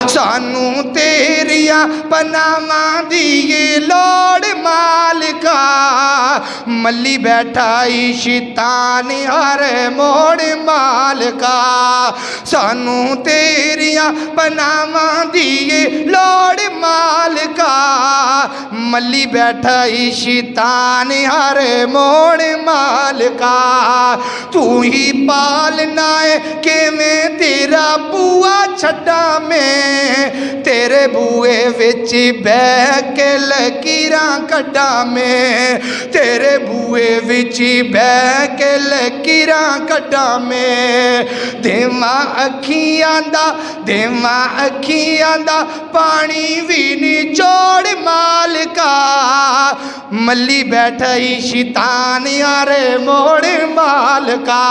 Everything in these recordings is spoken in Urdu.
سانو تیریاں پناواں دی لوڑ مالکا ملی بیٹھا شیطان ہر موڑ مالکا سانو تیریاں پناواں دی لوڑ مالکا ملی بیٹھا شیطان ہر موڑ مالکا تو ہی پالنا ہے کہ میں تیرا بوا چھٹا میں تیرے بوئے وچ بہ کے لکیراں کڈا میں تیرے بوئے وچ بہ کے لکیراں کڈا میں دیواں اکھیاں دا پانی وی نچوڑ مالکا ملی بیٹھا شیطان یارے موڑ مالکا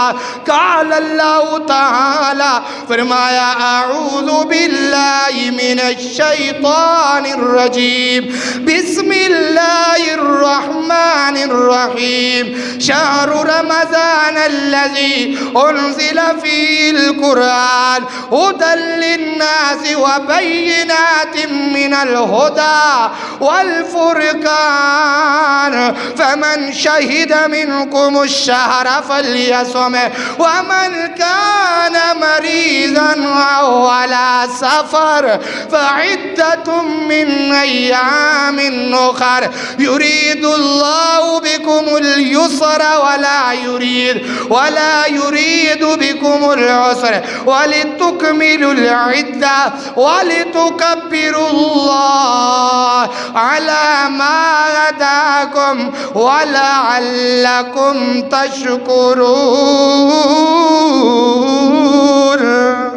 قال اللہ تعالی فرمایا اعوذ باللہ من الشیطان الرجیم بسم اللہ الرحمن الرحیم شہر رمضان الذی انزل فی القرآن ہدی للناس وبینات من الہدی والفرقان فمن شہد منکم الشہر فلیصمہ ومن کان مریضا او علی سفر فعدۃ من ایام اخر یرید اللہ بکم اليسر ولا یرید بکم العسر ولتکملوا العدہ ولتکبروا اللہ علی ما ہداکم ولعلکم تشکرون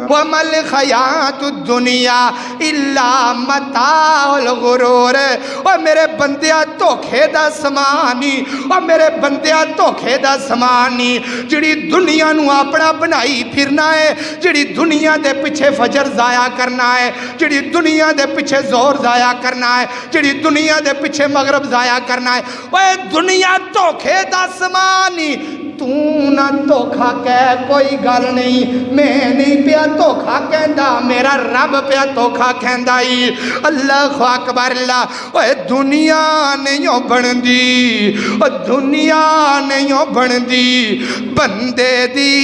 وَمَا الْحَيَاةُ الدُّنْيَا إِلَّا مَتَاعُ الْغُرُورِ اور میرے بندیا دھوکھے دا سمانی اور میرے بندیا دھوکھے دا سمانی جڑی دنیا نو اپنا بنائی پھرنا ہے جڑی دنیا دے پیچھے فجر ضائع کرنا ہے جڑی دنیا دے پیچھے زور ضائع کرنا ہے جڑی دنیا دے پیچھے مغرب ضائع کرنا ہے وہ دنیا دھوکھے دا سمانی تو نہ دھوکھا کہہ کوئی گل نہیں میں نہیں پیا دھوکھا کہندا میرا رب پیا دھوکھا کہندا ہی اللہ اکبر اللہ اوے دنیا نہیں بندی او دنیا نہیں بندی بندے دی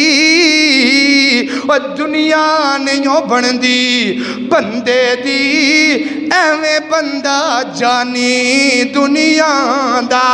او دنیا نہیں بندی بندے دی ایویں بندہ جانی دنیا دا